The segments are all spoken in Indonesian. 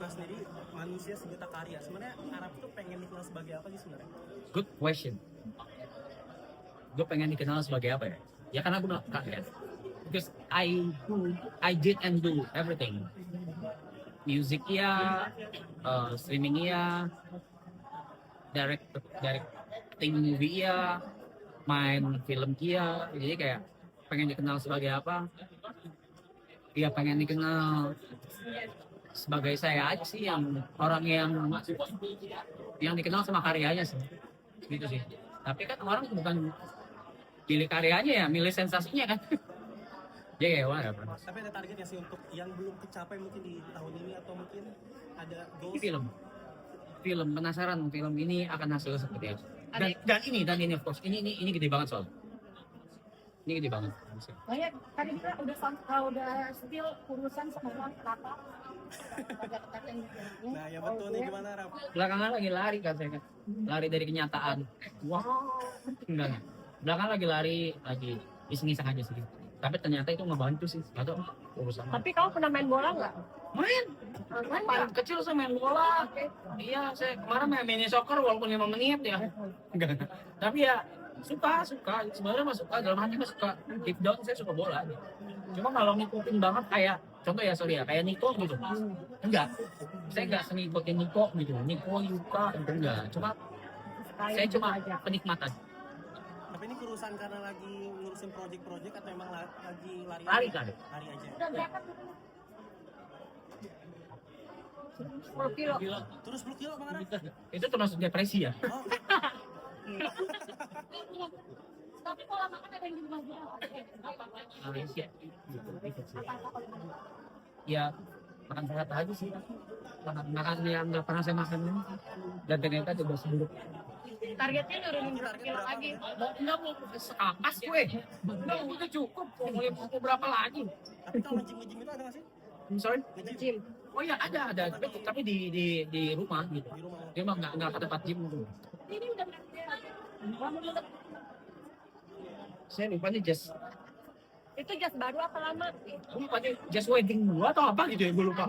Mas sendiri manusia sejuta karya. Sebenarnya Arab tuh pengen dikenal sebagai apa sih sebenarnya? Good question. Gue pengen dikenal sebagai apa ya? Ya karena gue melakukan ya. Because I did and do everything. Music iya, streaming iya, directing movie iya, main film iya. Jadi kayak pengen dikenal sebagai apa? Ya pengen dikenal sebagai saya aja sih, yang orang yang dikenal sama karyanya sih, gitu sih. Tapi kan orang bukan pilih karyanya ya, milih sensasinya kan. Ya whatever. Tapi ada targetnya sih untuk yang belum kecapai mungkin di tahun ini atau mungkin ada Ini goals. film penasaran film ini akan hasilnya seperti apa. Dan ini of course ini gede banget soal. Ini gede banget. Banyak tadi kita udah spill urusan sama kenapa agak ketatnya gitu. Nah ya betul nih gimana Rap? Belakangan lagi lari kan saya kan. Lari dari kenyataan. Wow. Enggak. Belakangan lagi iseng-iseng aja sih. Tapi ternyata itu ngebantu sih. Atau urusan. Tapi kamu pernah main bola nggak? Main kecil saya main bola. Iya, saya kemarin main mini soccer walaupun 5 menit ya. Enggak. Tapi ya suka sebenarnya mah suka, dalam hati mah suka, deep down saya suka bola. Cuma kalau ngikutin banget kayak contoh ya sorry ya kayak Niko gitu, enggak, saya enggak ngikutin Niko gitu, Niko Yuka gitu enggak, saya cuma penikmat aja. Tapi ini kurusan karena lagi ngurusin project atau emang lagi lari Lari aja? kan. Lari aja. Udah berapa? 10 kilo. Terus 10 kilo Bang Arap? Itu termasuk depresi ya. Oh, Tapi pola makan ada yang dirubah juga. Depresi ya. Ya makan sehat aja sih, makan yang nggak pernah saya makan ini. Dan ternyata juga seburuk. Targetnya nurunin berapa kilo lagi? Enggak mau sekapas gue, enggak udah cukup, mau berapa lagi? tapi kalau nge-gym itu ada nggak sih? Sorry? Gym. Oh ya ada, tapi di rumah gitu. Di rumah. Dia mah nggak ke tempat gym gitu. Ini udah berapa? Saya lupa nih Itu jas baru apa lama? just wedding gua atau apa gitu ya, gue lupa.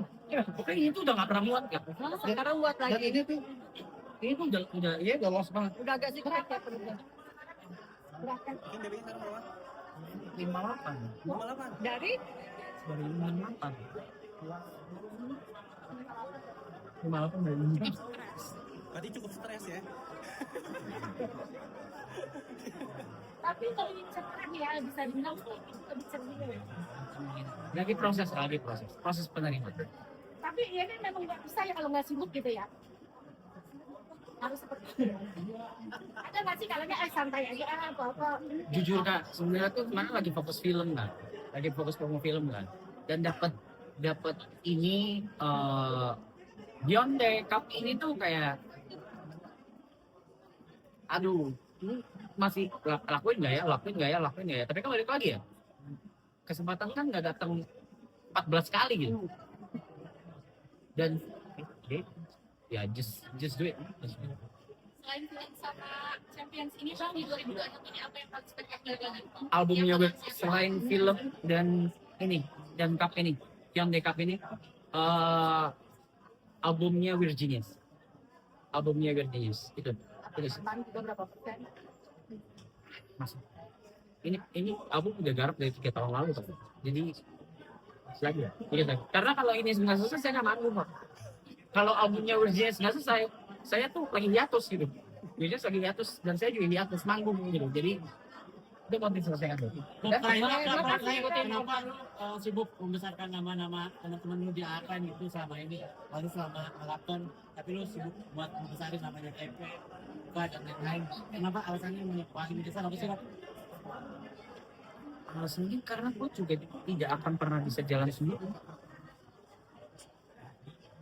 Pokoknya itu udah nggak pernah muat kan. Sekarang buat Dan lagi. ini tuh udah lost banget. Udah agak sikap ya perutnya. Berapa? Mungkin BBI sekarang berapa? 58. 58. Dari Dari 58. 58 dari 58. Berarti cukup stres ya? tapi kalau ini sekarang ya bisa dibilang lebih serius. Lagi proses penerimaan. Tapi ya ini memang nggak bisa ya kalau nggak sibuk gitu ya. Harus seperti itu. Ada nggak sih kalanya santai aja apa-apa. Jujur Kak, sebenarnya tuh kemarin lagi fokus film kan, lagi fokus promo film kan, dan dapat ini Beyond the Cup ini tuh kayak, aduh, ini masih lakuin nggak ya, tapi kan balik lagi ya, kesempatan kan nggak datang 14 kali gitu, dan ya just do it. Selain film sama Champions ini Bang di 2021 ini apa yang paling spektakuler banget? Albumnya selain film dan cup ini, Beyond the Cup ini, albumnya We're Genius itu sih. Berapa persen? Masih. Ini album udah garap dari 3 tahun lalu kan. Jadi lagi ya. Karena kalau ini nggak selesai saya nggak manggung Pak. Kalau albumnya We're Genius nggak selesai, saya tuh lagi hiatus gitu. Jadi lagi hiatus dan saya juga hiatus manggung gitu. Jadi itu mau diselesaikan tuh. Kenapa lu sibuk membesarkan nama-nama teman-teman lu di AKN gitu selama ini? Lalu selama maraton, tapi lu sibuk buat membesarin namanya TP, dan lain-lain. Kenapa alasannya menyebabkan besar apa sih? Alasannya karena gue juga tidak akan pernah bisa jalan sendiri.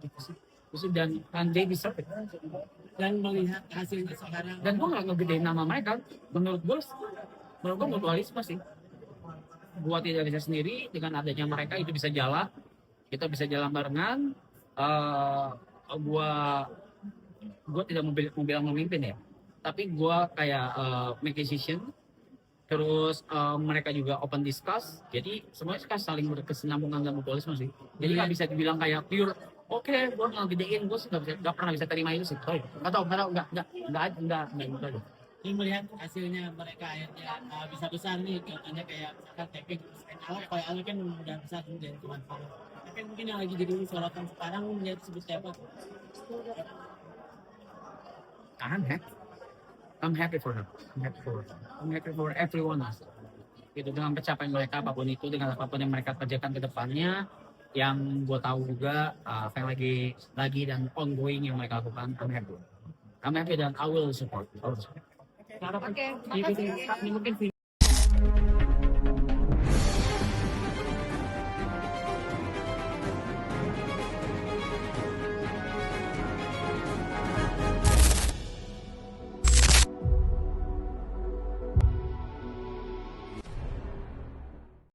Gitu sih. Dan they deserve it. Dan melihat hasilnya sekarang, Dan gue nggak ngegedein nama mereka. Menurut gue mutualisme sih. Gue tidak bisa sendiri, dengan adanya mereka itu bisa jalan, kita bisa jalan barengan. Gue tidak mau bilang memimpin ya, tapi gue kayak make decision. Terus mereka juga open discuss, jadi semuanya saling berkesinambungan dan mutualisme sih. Jadi nggak bisa dibilang kayak pure oke, gue ngegedein, gue sih nggak pernah bisa terima itu sih. Oh, nggak tahu, nggak gitu aja. Ini melihat hasilnya mereka akhirnya bisa besar nih, contohnya kayak misalkan Tapping, kalau awal kan udah besar dan cuma follow. Tapi mungkin yang lagi jadi sorotan sekarang melihat sebutnya apa? I'm happy for them. I'm happy for everyone. Gitu dengan pencapaian mereka apapun itu, dengan apapun yang mereka kerjakan ke depannya, yang gue tahu juga apa yang lagi dan ongoing yang mereka lakukan. I'm happy dan I will support. Oke, Ini mungkin